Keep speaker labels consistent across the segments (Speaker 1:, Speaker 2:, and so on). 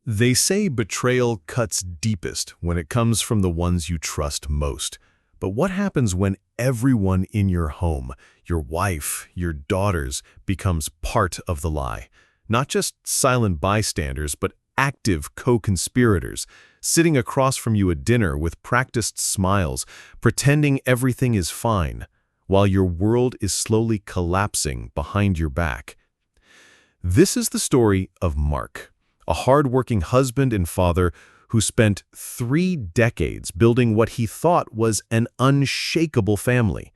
Speaker 1: They say betrayal cuts deepest when it comes from the ones you trust most. But what happens when everyone in your home, your wife, your daughters, becomes part of the lie? Not just silent bystanders, but active co-conspirators, sitting across from you at dinner with practiced smiles, pretending everything is fine, while your world is slowly collapsing behind your back. This is the story of Mark, a hard-working husband and father who spent 3 decades building what he thought was an unshakable family.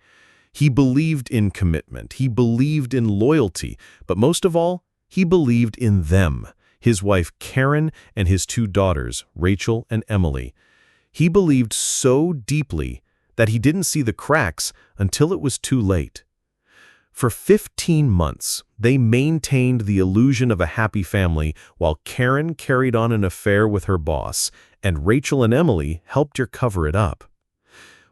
Speaker 1: He believed in commitment, he believed in loyalty, but most of all, he believed in them, his wife Karen and his 2 daughters, Rachel and Emily. He believed so deeply that he didn't see the cracks until it was too late. For 15 months, they maintained the illusion of a happy family while Karen carried on an affair with her boss, and Rachel and Emily helped her cover it up.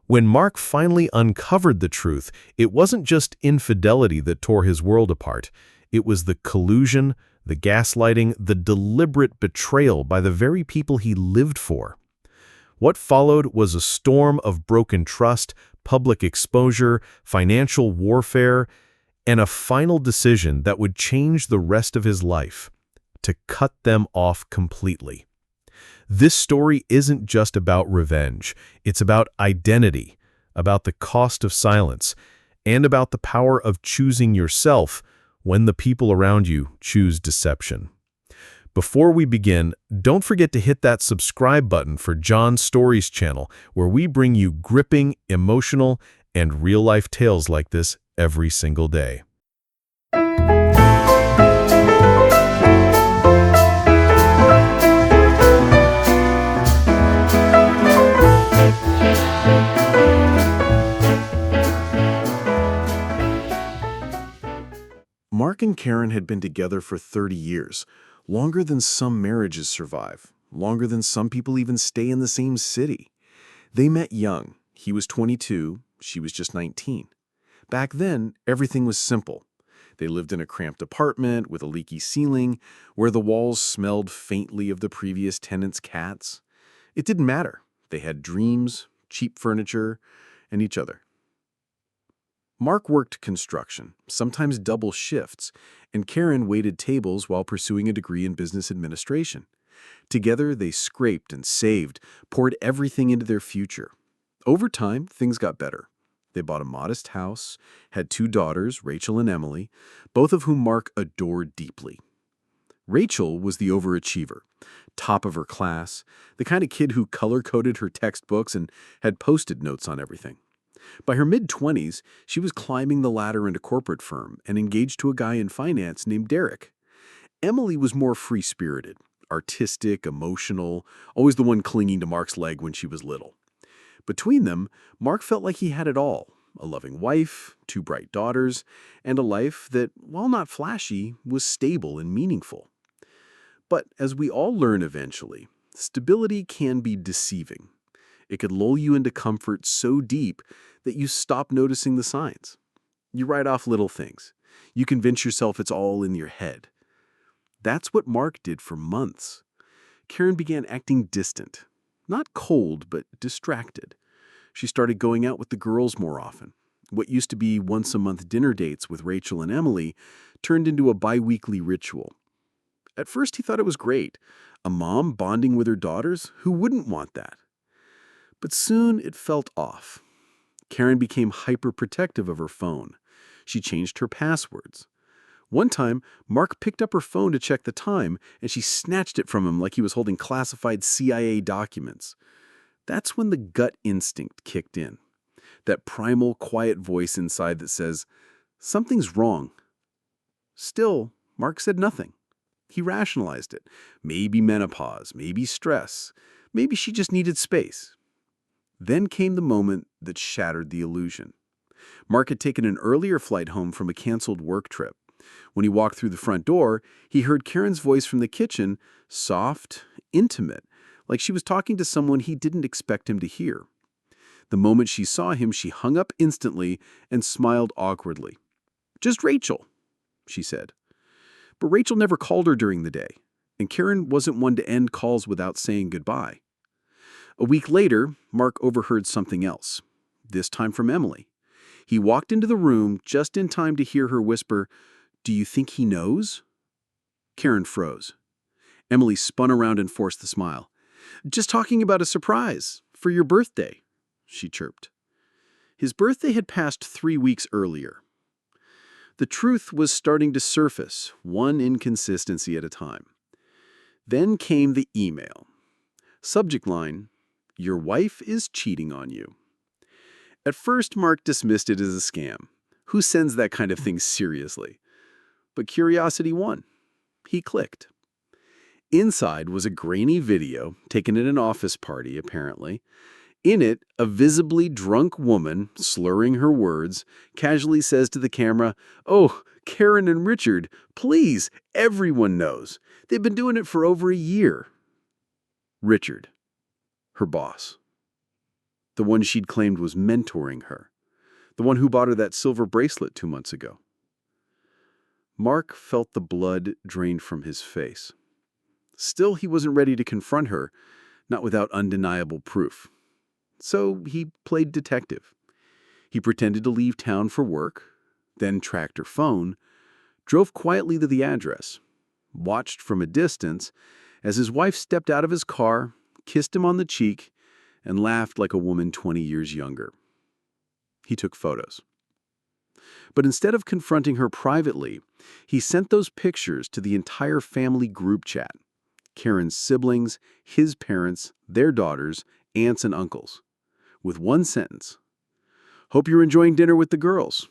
Speaker 1: When Mark finally uncovered the truth, it wasn't just infidelity that tore his world apart. It was the collusion, the gaslighting, the deliberate betrayal by the very people he lived for. What followed was a storm of broken trust, public exposure, financial warfare, and a final decision that would change the rest of his life: to cut them off completely. This story isn't just about revenge. It's about identity, about the cost of silence, and about the power of choosing yourself when the people around you choose deception. Before we begin, don't forget to hit that subscribe button for John's Stories channel, where we bring you gripping, emotional, and real-life tales like this every single day.
Speaker 2: Mark and Karen had been together for 30 years, longer than some marriages survive, longer than some people even stay in the same city. They met young. He was 22, she was just 19. Back then, everything was simple. They lived in a cramped apartment with a leaky ceiling, where the walls smelled faintly of the previous tenant's cats. It didn't matter. They had dreams, cheap furniture, and each other. Mark worked construction, sometimes double shifts, and Karen waited tables while pursuing a degree in business administration. Together, they scraped and saved, poured everything into their future. Over time, things got better. They bought a modest house, had 2 daughters, Rachel and Emily, both of whom Mark adored deeply. Rachel was the overachiever, top of her class, the kind of kid who color-coded her textbooks and had Post-it notes on everything. By her mid-20s, she was climbing the ladder in a corporate firm and engaged to a guy in finance named Derek. Emily was more free-spirited, artistic, emotional, always the one clinging to Mark's leg when she was little. Between them, Mark felt like he had it all: a loving wife, 2 bright daughters, and a life that, while not flashy, was stable and meaningful. But as we all learn eventually, stability can be deceiving. It could lull you into comfort so deep that you stop noticing the signs. You write off little things. You convince yourself it's all in your head. That's what Mark did for months. Karen began acting distant. Not cold, but distracted. She started going out with the girls more often. What used to be once-a-month dinner dates with Rachel and Emily turned into a bi-weekly ritual. At first, he thought it was great. A mom bonding with her daughters? Who wouldn't want that? But soon it felt off. Karen became hyper-protective of her phone. She changed her passwords. One time, Mark picked up her phone to check the time, and she snatched it from him like he was holding classified CIA documents. That's when the gut instinct kicked in. That primal, quiet voice inside that says, "Something's wrong." Still, Mark said nothing. He rationalized it. Maybe menopause, maybe stress, maybe she just needed space. Then came the moment that shattered the illusion. Mark had taken an earlier flight home from a canceled work trip. When he walked through the front door, he heard Karen's voice from the kitchen, soft, intimate, like she was talking to someone he didn't expect him to hear. The moment she saw him, she hung up instantly and smiled awkwardly. "Just Rachel," she said. But Rachel never called her during the day. And Karen wasn't one to end calls without saying goodbye. A week later, Mark overheard something else, this time from Emily. He walked into the room just in time to hear her whisper, "Do you think he knows?" Karen froze. Emily spun around and forced the smile. "Just talking about a surprise for your birthday," she chirped. His birthday had passed 3 weeks earlier. The truth was starting to surface, one inconsistency at a time. Then came the email. Subject line, "Your wife is cheating on you." At first, Mark dismissed it as a scam. Who sends that kind of thing seriously? But curiosity won. He clicked. Inside was a grainy video taken at an office party, apparently. In it, a visibly drunk woman, slurring her words, casually says to the camera, "Oh, Karen and Richard, please, everyone knows. They've been doing it for over a year." Richard, her boss. The one she'd claimed was mentoring her. The one who bought her that silver bracelet 2 months ago. Mark felt the blood drain from his face. Still, he wasn't ready to confront her, not without undeniable proof. So he played detective. He pretended to leave town for work, then tracked her phone, drove quietly to the address, watched from a distance as his wife stepped out of his car, kissed him on the cheek, and laughed like a woman 20 years younger. He took photos. But instead of confronting her privately, he sent those pictures to the entire family group chat. Karen's siblings, his parents, their daughters, aunts and uncles. With one sentence. "Hope you're enjoying dinner with the girls.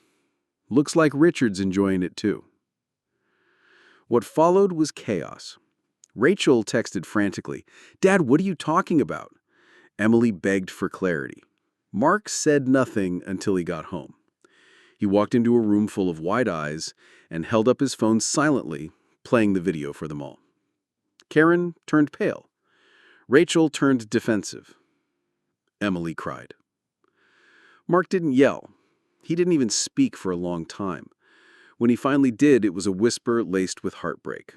Speaker 2: Looks like Richard's enjoying it too." What followed was chaos. Rachel texted frantically, "Dad, what are you talking about?" Emily begged for clarity. Mark said nothing until he got home. He walked into a room full of wide eyes and held up his phone silently, playing the video for them all. Karen turned pale. Rachel turned defensive. Emily cried. Mark didn't yell. He didn't even speak for a long time. When he finally did, it was a whisper laced with heartbreak.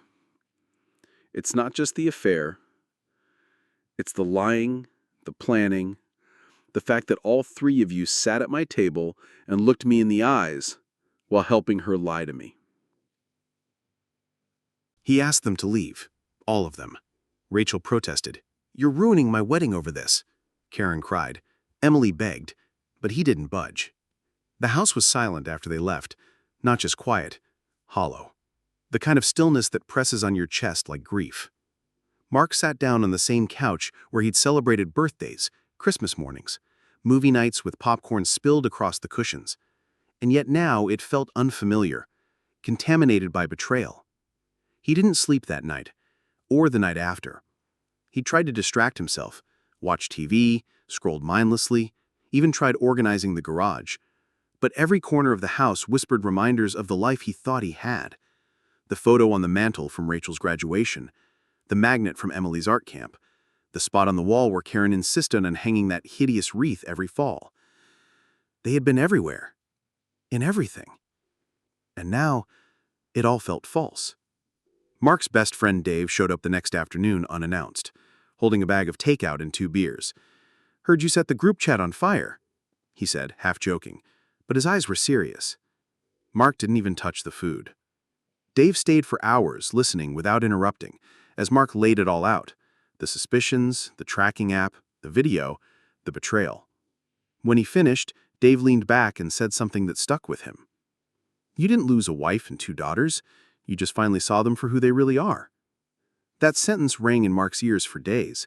Speaker 2: "It's not just the affair. It's the lying, the planning, the fact that all 3 of you sat at my table and looked me in the eyes while helping her lie to me."
Speaker 1: He asked them to leave, all of them. Rachel protested. "You're ruining my wedding over this." Karen cried. Emily begged, but he didn't budge. The house was silent after they left, not just quiet, hollow. The kind of stillness that presses on your chest like grief. Mark sat down on the same couch where he'd celebrated birthdays, Christmas mornings, movie nights with popcorn spilled across the cushions. And yet now it felt unfamiliar, contaminated by betrayal. He didn't sleep that night, or the night after. He tried to distract himself, watched TV, scrolled mindlessly, even tried organizing the garage. But every corner of the house whispered reminders of the life he thought he had. The photo on the mantle from Rachel's graduation, the magnet from Emily's art camp, the spot on the wall where Karen insisted on hanging that hideous wreath every fall. They had been everywhere, in everything. And now, it all felt false. Mark's best friend Dave showed up the next afternoon unannounced, holding a bag of takeout and 2 beers. "Heard you set the group chat on fire," he said, half joking, but his eyes were serious. Mark didn't even touch the food. Dave stayed for hours, listening without interrupting, as Mark laid it all out. The suspicions, the tracking app, the video, the betrayal. When he finished, Dave leaned back and said something that stuck with him. "You didn't lose a wife and 2 daughters. You just finally saw them for who they really are." That sentence rang in Mark's ears for days.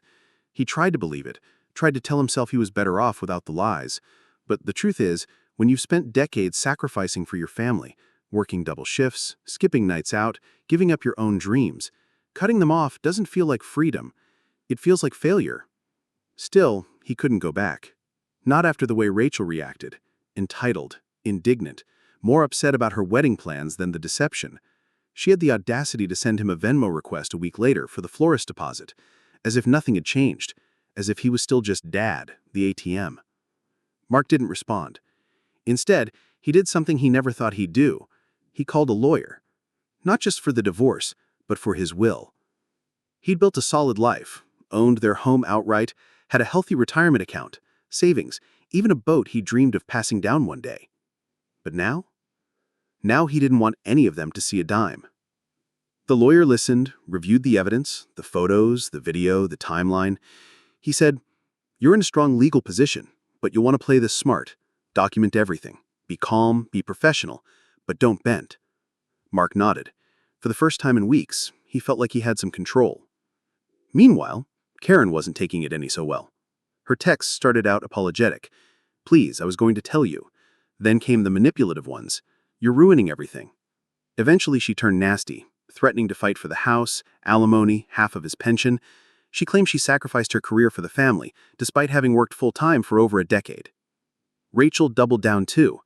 Speaker 1: He tried to believe it, tried to tell himself he was better off without the lies. But the truth is, when you've spent decades sacrificing for your family, working double shifts, skipping nights out, giving up your own dreams, cutting them off doesn't feel like freedom. It feels like failure. Still, he couldn't go back. Not after the way Rachel reacted. Entitled, indignant, more upset about her wedding plans than the deception. She had the audacity to send him a Venmo request a week later for the florist deposit, as if nothing had changed, as if he was still just Dad, the ATM. Mark didn't respond. Instead, he did something he never thought he'd do. He called a lawyer. Not just for the divorce, but for his will.
Speaker 2: He'd built a solid life, owned their home outright, had a healthy retirement account, savings, even a boat he dreamed of passing down one day. But now? Now he didn't want any of them to see a dime. The lawyer listened, reviewed the evidence, the photos, the video, the timeline. He said, "You're in a strong legal position, but you'll want to play this smart. Document everything. Be calm, be professional, but don't bend." Mark nodded. For the first time in weeks, he felt like he had some control. Meanwhile, Karen wasn't taking it any so well. Her texts started out apologetic. "Please, I was going to tell you." Then came the manipulative ones. "You're ruining everything." Eventually she turned nasty, threatening to fight for the house, alimony, half of his pension. She claimed she sacrificed her career for the family, despite having worked full-time for over a decade. Rachel doubled down too.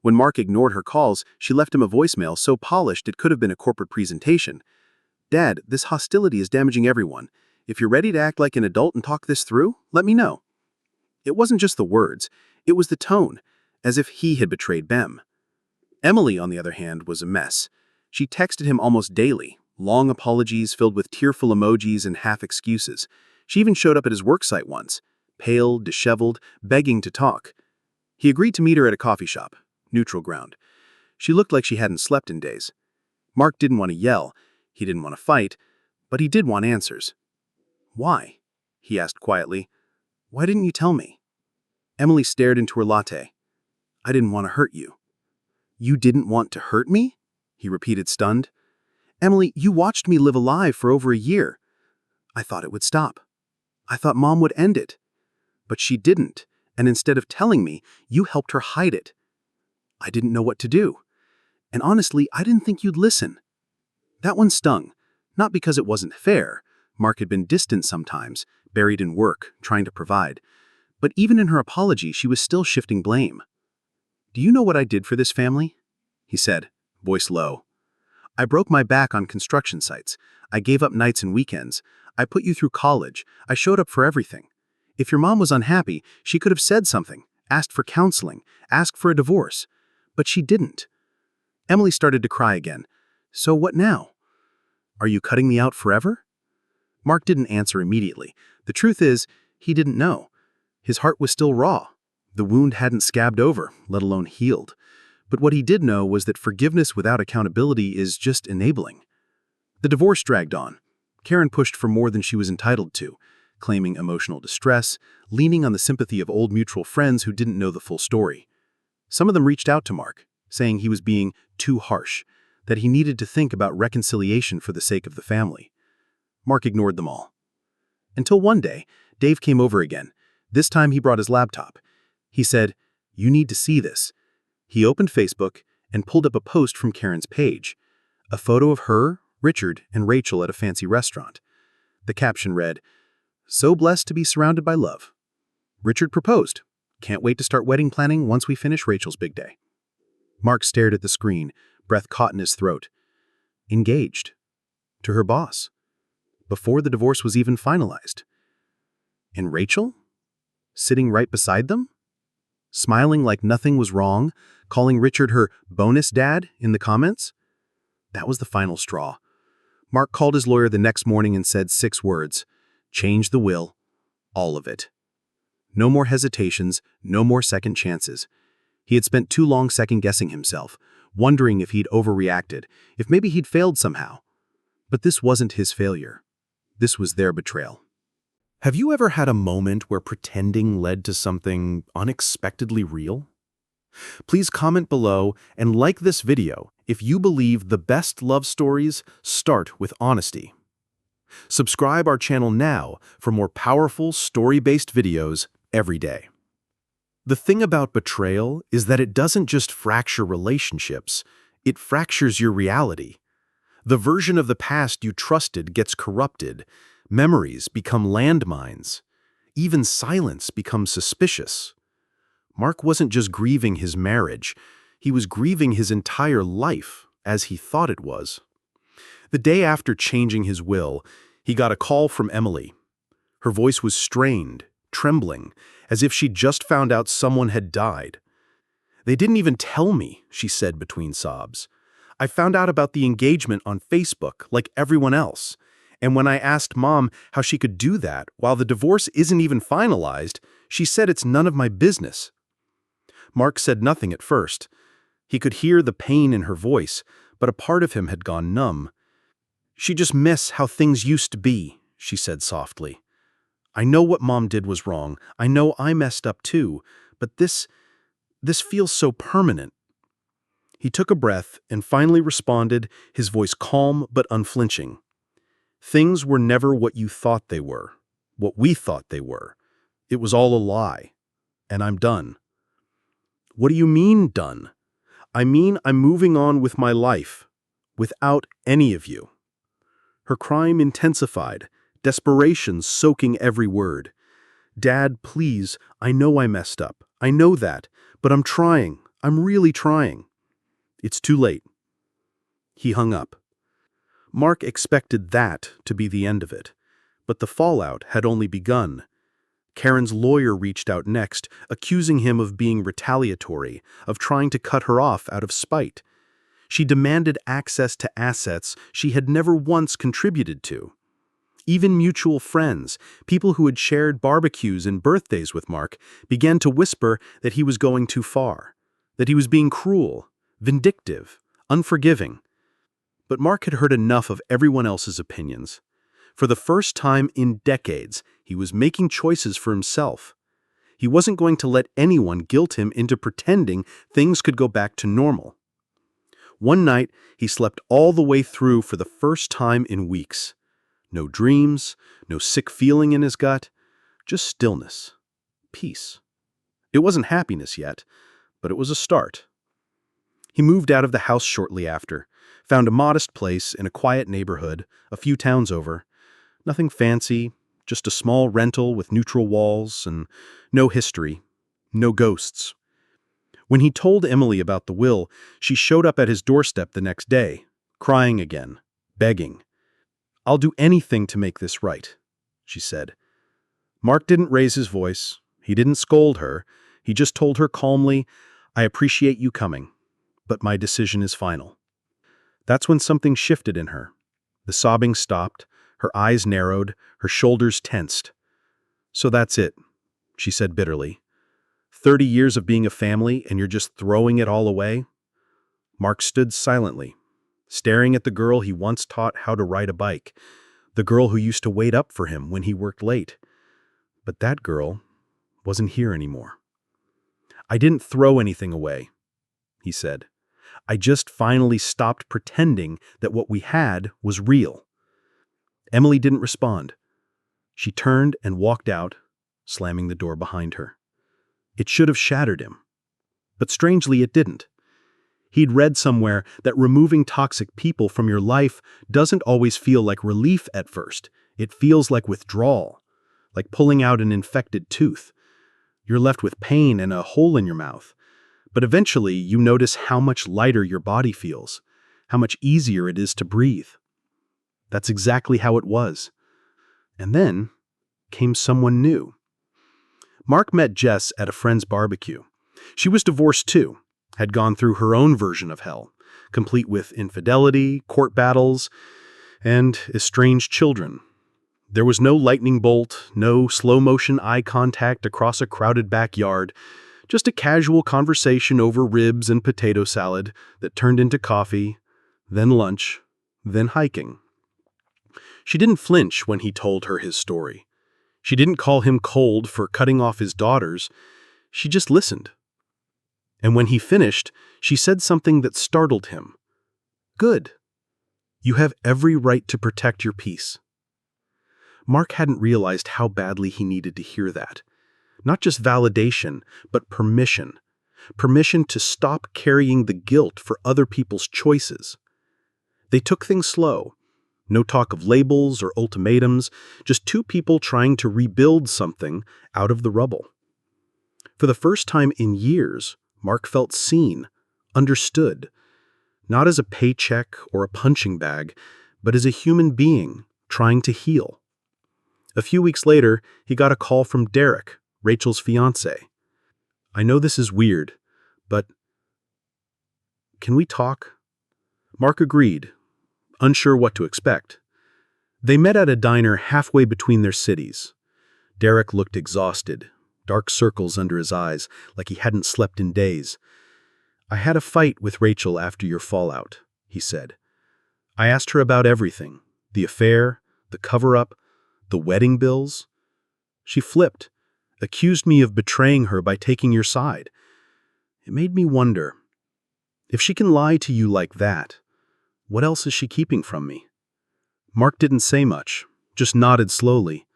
Speaker 2: When Mark ignored her calls, she left him a voicemail so polished it could have been a corporate presentation. "Dad, this hostility is damaging everyone. If you're ready to act like an adult and talk this through, let me know." It wasn't just the words, it was the tone, as if he had betrayed Bem. Emily, on the other hand, was a mess. She texted him almost daily, long apologies filled with tearful emojis and half-excuses. She even showed up at his worksite once, pale, disheveled, begging to talk. He agreed to meet her at a coffee shop, neutral ground. She looked like she hadn't slept in days. Mark didn't want to yell, he didn't want to fight, but he did want answers. "Why?" he asked quietly. "Why didn't you tell me?" Emily stared into her latte. "I didn't want to hurt you." "You didn't want to hurt me?" he repeated, stunned. "Emily, you watched me live a lie for over a year. I thought it would stop. I thought Mom would end it. But she didn't, and instead of telling me, you helped her hide it. I didn't know what to do. And honestly, I didn't think you'd listen." That one stung, not because it wasn't fair. Mark had been distant sometimes, buried in work, trying to provide. But even in her apology, she was still shifting blame. "Do you know what I did for this family?" he said, voice low. "I broke my back on construction sites. I gave up nights and weekends. I put you through college. I showed up for everything. If your mom was unhappy, she could have said something, asked for counseling, asked for a divorce. But she didn't." Emily started to cry again. "So what now? Are you cutting me out forever?" Mark didn't answer immediately. The truth is, he didn't know. His heart was still raw. The wound hadn't scabbed over, let alone healed. But what he did know was that forgiveness without accountability is just enabling. The divorce dragged on. Karen pushed for more than she was entitled to, claiming emotional distress, leaning on the sympathy of old mutual friends who didn't know the full story. Some of them reached out to Mark, saying he was being too harsh, that he needed to think about reconciliation for the sake of the family. Mark ignored them all. Until one day, Dave came over again. This time he brought his laptop. He said, "You need to see this." He opened Facebook and pulled up a post from Karen's page. A photo of her, Richard, and Rachel at a fancy restaurant. The caption read, "So blessed to be surrounded by love. Richard proposed. Can't wait to start wedding planning once we finish Rachel's big day." Mark stared at the screen, breath caught in his throat. Engaged. To her boss. Before the divorce was even finalized. And Rachel? Sitting right beside them? Smiling like nothing was wrong, calling Richard her bonus dad in the comments? That was the final straw. Mark called his lawyer the next morning and said 6 words. Change the will. All of it. No more hesitations, no more second chances. He had spent too long second-guessing himself, wondering if he'd overreacted, if maybe he'd failed somehow. But this wasn't his failure. This was their betrayal.
Speaker 1: Have you ever had a moment where pretending led to something unexpectedly real? Please comment below and like this video if you believe the best love stories start with honesty. Subscribe our channel now for more powerful story-based videos every day. The thing about betrayal is that it doesn't just fracture relationships, it fractures your reality. The version of the past you trusted gets corrupted, memories become landmines, even silence becomes suspicious. Mark wasn't just grieving his marriage, he was grieving his entire life as he thought it was. The day after changing his will, he got a call from Emily. Her voice was strained, trembling, as if she'd just found out someone had died. "They didn't even tell me," she said between sobs. "I found out about the engagement on Facebook like everyone else,
Speaker 3: And when I asked Mom how she could do that while the divorce isn't even finalized, she said it's none of my business. Mark said nothing at first. He could hear the pain in her voice, but a part of him had gone numb. "She just miss how things used to be," she said softly. "I know what Mom did was wrong. I know I messed up too, but this feels so permanent." He took a breath and finally responded, his voice calm but unflinching. "Things were never what you thought they were, what we thought they were. It was all a lie, and I'm done." "What do you mean, done?" "I mean I'm moving on with my life, without any of you." Her crying intensified, desperation soaking every word. "Dad, please, I know I messed up. I know that, but I'm trying. I'm really trying." "It's too late." He hung up. Mark expected that to be the end of it, but the fallout had only begun. Karen's lawyer reached out next, accusing him of being retaliatory, of trying to cut her off out of spite. She demanded access to assets she had never once contributed to. Even mutual friends, people who had shared barbecues and birthdays with Mark, began to whisper that he was going too far, that he was being cruel, vindictive, unforgiving. But Mark had heard enough of everyone else's opinions. For the first time in decades, he was making choices for himself. He wasn't going to let anyone guilt him into pretending things could go back to normal. One night, he slept all the way through for the first time in weeks. No dreams, no sick feeling in his gut, just stillness, peace. It wasn't happiness yet, but it was a start. He moved out of the house shortly after, found a modest place in a quiet neighborhood, a few towns over. Nothing fancy, just a small rental with neutral walls and no history, no ghosts. When he told Emily about the will, she showed up at his doorstep the next day, crying again, begging. "I'll do anything to make this right," she said. Mark didn't raise his voice. He didn't scold her. He just told her calmly, "I appreciate you coming, but my decision is final." That's when something shifted in her. The sobbing stopped, her eyes narrowed, her shoulders tensed. "So that's it," she said bitterly. 30 years of being a family and you're just throwing it all away?" Mark stood silently, staring at the girl he once taught how to ride a bike, the girl who used to wait up for him when he worked late. But that girl wasn't here anymore. "I didn't throw anything away," he said. "I just finally stopped pretending that what we had was real." Emily didn't respond. She turned and walked out, slamming the door behind her. It should have shattered him. But strangely, it didn't. He'd read somewhere that removing toxic people from your life doesn't always feel like relief at first. It feels like withdrawal, like pulling out an infected tooth. You're left with pain and a hole in your mouth. But eventually, you notice how much lighter your body feels, how much easier it is to breathe. That's exactly how it was. And then came someone new. Mark met Jess at a friend's barbecue. She was divorced too, had gone through her own version of hell, complete with infidelity, court battles, and estranged children. There was no lightning bolt, no slow-motion eye contact across a crowded backyard, just a casual conversation over ribs and potato salad that turned into coffee, then lunch, then hiking. She didn't flinch when he told her his story. She didn't call him cold for cutting off his daughters. She just listened. And when he finished, she said something that startled him. "Good. You have every right to protect your peace." Mark hadn't realized how badly he needed to hear that. Not just validation, but permission. Permission to stop carrying the guilt for other people's choices. They took things slow. No talk of labels or ultimatums, just two people trying to rebuild something out of the rubble. For the first time in years, Mark felt seen, understood, not as a paycheck or a punching bag, but as a human being trying to heal. A few weeks later, he got a call from Derek, Rachel's fiancé. "I know this is weird, but can we talk?" Mark agreed, unsure what to expect. They met at a diner halfway between their cities. Derek looked exhausted, dark circles under his eyes, like he hadn't slept in days. "I had a fight with Rachel after your fallout," he said. "I asked her about everything, the affair, the cover-up, the wedding bills. She flipped, accused me of betraying her by taking your side. It made me wonder, if she can lie to you like that, what else is she keeping from me?" Mark didn't say much, just nodded slowly.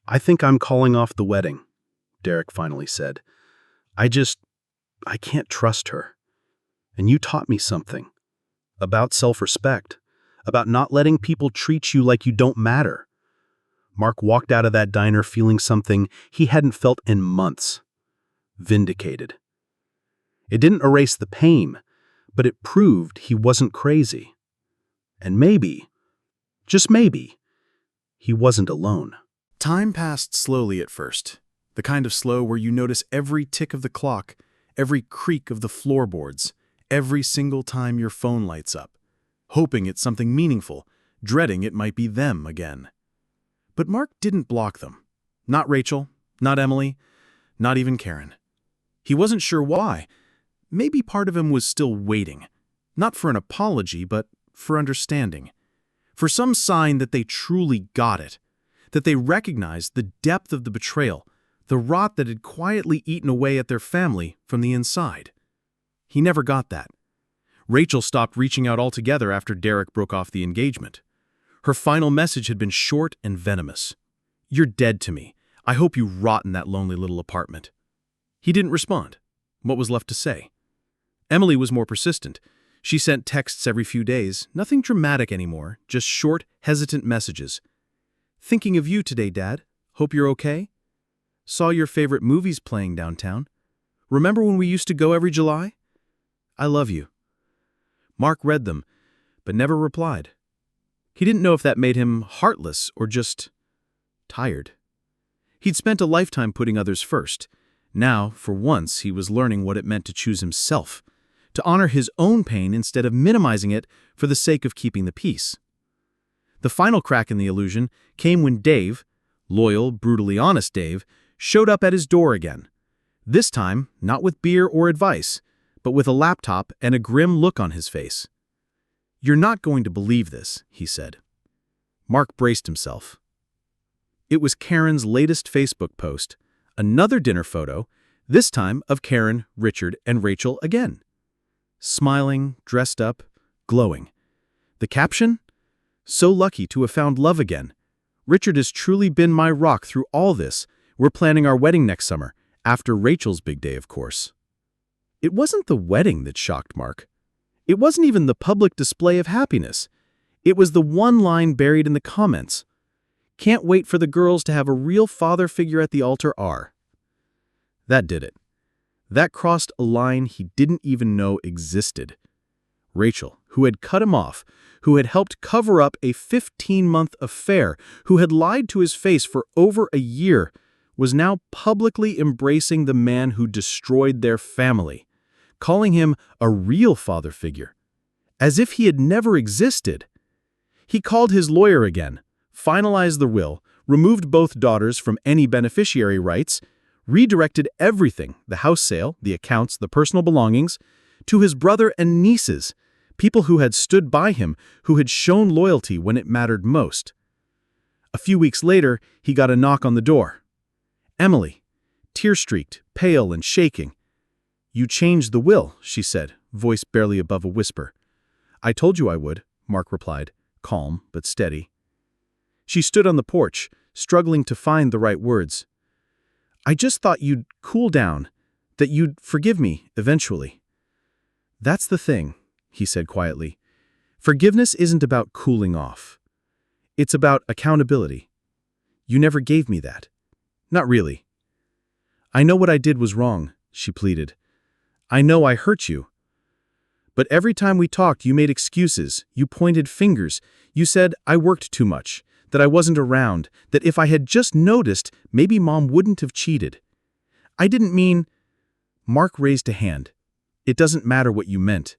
Speaker 3: "I think I'm calling off the wedding," Derek finally said. I can't trust her. And you taught me something. About self-respect. About not letting people treat you like you don't matter." Mark walked out of that diner feeling something he hadn't felt in months. Vindicated. It didn't erase the pain, but it proved he wasn't crazy. And maybe, just maybe, he wasn't alone.
Speaker 2: Time passed slowly at first, the kind of slow where you notice every tick of the clock, every creak of the floorboards, every single time your phone lights up, hoping it's something meaningful, dreading it might be them again. But Mark didn't block them. Not Rachel, not Emily, not even Karen. He wasn't sure why. Maybe part of him was still waiting, not for an apology, but for understanding. For some sign that they truly got it, that they recognized the depth of the betrayal, the rot that had quietly eaten away at their family from the inside. He never got that. Rachel stopped reaching out altogether after Derek broke off the engagement. Her final message had been short and venomous. "You're dead to me. I hope you rot in that lonely little apartment." He didn't respond. What was left to say? Emily was more persistent. She sent texts every few days, nothing dramatic anymore, just short, hesitant messages. "Thinking of you today, Dad. Hope you're okay. Saw your favorite movies playing downtown. Remember when we used to go every July? I love you." Mark read them, but never replied. He didn't know if that made him heartless or just tired. He'd spent a lifetime putting others first. Now, for once, he was learning what it meant to choose himself, to honor his own pain instead of minimizing it for the sake of keeping the peace. The final crack in the illusion came when Dave, loyal, brutally honest Dave, showed up at his door again. This time, not with beer or advice, but with a laptop and a grim look on his face. "You're not going to believe this," he said. Mark braced himself. It was Karen's latest Facebook post, another dinner photo, this time of Karen, Richard, and Rachel again. Smiling, dressed up, glowing. The caption? "So lucky to have found love again. Richard has truly been my rock through all this. We're planning our wedding next summer, after Rachel's big day, of course." It wasn't the wedding that shocked Mark. It wasn't even the public display of happiness. It was the one line buried in the comments. "Can't wait for the girls to have a real father figure at the altar R." That did it. That crossed a line he didn't even know existed. Rachel, who had cut him off, who had helped cover up a 15-month affair, who had lied to his face for over a year, was now publicly embracing the man who destroyed their family, calling him a real father figure, as if he had never existed. He called his lawyer again, finalized the will, removed both daughters from any beneficiary rights, redirected everything, the house sale, the accounts, the personal belongings, to his brother and nieces, people who had stood by him, who had shown loyalty when it mattered most. A few weeks later, he got a knock on the door. Emily, tear-streaked, pale and shaking. "You changed the will," she said, voice barely above a whisper. "I told you I would," Mark replied, calm but steady. She stood on the porch, struggling to find the right words. "I just thought you'd cool down, that you'd forgive me eventually." "That's the thing," he said quietly. "Forgiveness isn't about cooling off. It's about accountability. You never gave me that. Not really." "I know what I did was wrong," she pleaded. "I know I hurt you. But every time we talked, you made excuses, you pointed fingers, you said I worked too much, that I wasn't around, that if I had just noticed, maybe Mom wouldn't have cheated. I didn't mean—" Mark raised a hand. "It doesn't matter what you meant.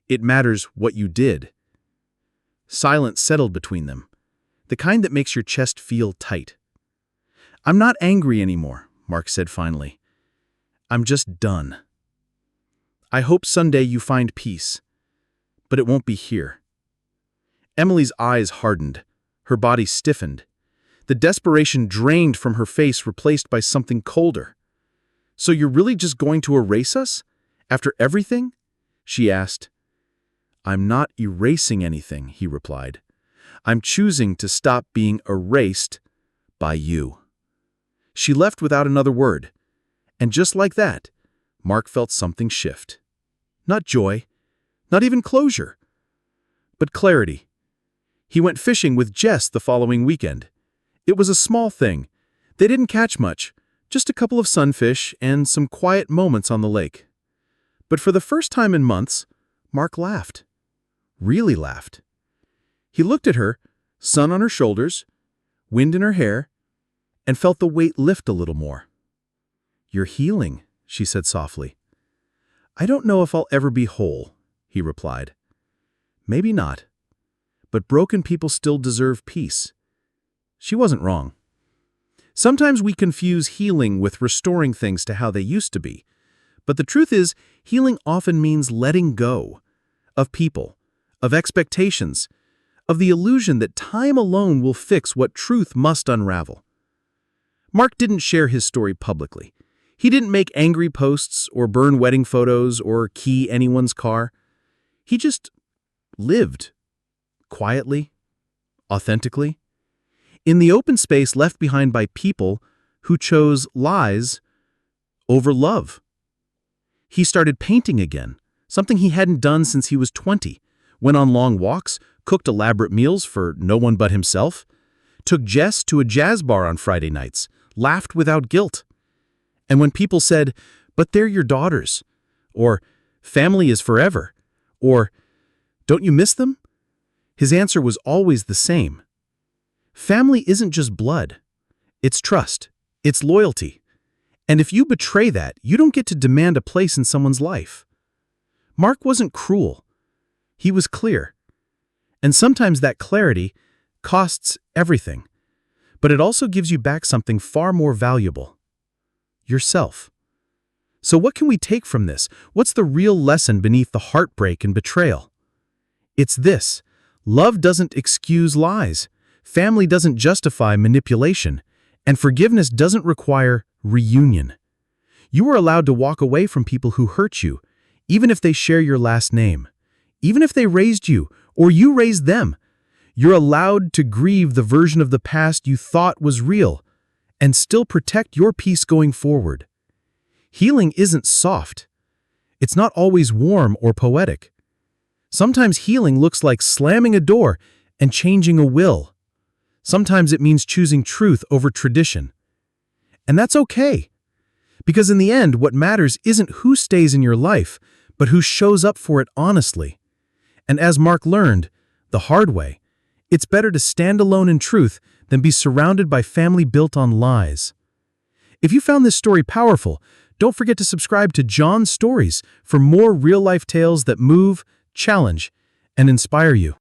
Speaker 2: It matters what you did." Silence settled between them.
Speaker 3: the kind that makes your chest feel tight. "I'm not angry anymore," Mark said finally. "I'm just done. I hope someday you find peace, but it won't be here." Emily's eyes hardened. Her body stiffened. The desperation drained from her face, replaced by something colder. "So you're really just going to erase us? After everything?" she asked. "I'm not erasing anything," he replied. "I'm choosing to stop being erased by you." She left without another word. And just like that, Mark felt something shift. Not joy, not even closure, but clarity. He went fishing with Jess the following weekend. It was a small thing. They didn't catch much, just a couple of sunfish and some quiet moments on the lake. But for the first time in months, Mark laughed. Really laughed. He looked at her, sun on her shoulders, wind in her hair, and felt the weight lift a little more. "You're healing," she said softly. "I don't know if I'll ever be whole," he replied. "Maybe not. But broken people still deserve peace." She wasn't wrong. Sometimes we confuse healing with restoring things to how they used to be. But the truth is, healing often means letting go of people, of expectations, of the illusion that time alone will fix what truth must unravel. Mark didn't share his story publicly. He didn't make angry posts or burn wedding photos or key anyone's car. He just lived, quietly, authentically, in the open space left behind by people who chose lies over love. He started painting again, something he hadn't done since he was 20, went on long walks, cooked elaborate meals for no one but himself, took Jess to a jazz bar on Friday nights, laughed without guilt. And when people said, "But they're your daughters," or "Family is forever," or "Don't you miss them?" his answer was always the same. Family isn't just blood. It's trust. It's loyalty. And if you betray that, you don't get to demand a place in someone's life. Mark wasn't cruel. He was clear. And sometimes that clarity costs everything. But it also gives you back something far more valuable: yourself. So what can we take from this? What's the real lesson beneath the heartbreak and betrayal? It's this: love doesn't excuse lies, family doesn't justify manipulation, and forgiveness doesn't require reunion. You are allowed to walk away from people who hurt you, even if they share your last name, even if they raised you or you raised them. You're allowed to grieve the version of the past you thought was real and still protect your peace going forward. Healing isn't soft. It's not always warm or poetic. Sometimes healing looks like slamming a door and changing a will. Sometimes it means choosing truth over tradition. And that's okay. Because in the end, what matters isn't who stays in your life, but who shows up for it honestly. And as Mark learned, the hard way, it's better to stand alone in truth than be surrounded by family built on lies. If you found this story powerful, don't forget to subscribe to John's Stories for more real-life tales that move, challenge, and inspire you.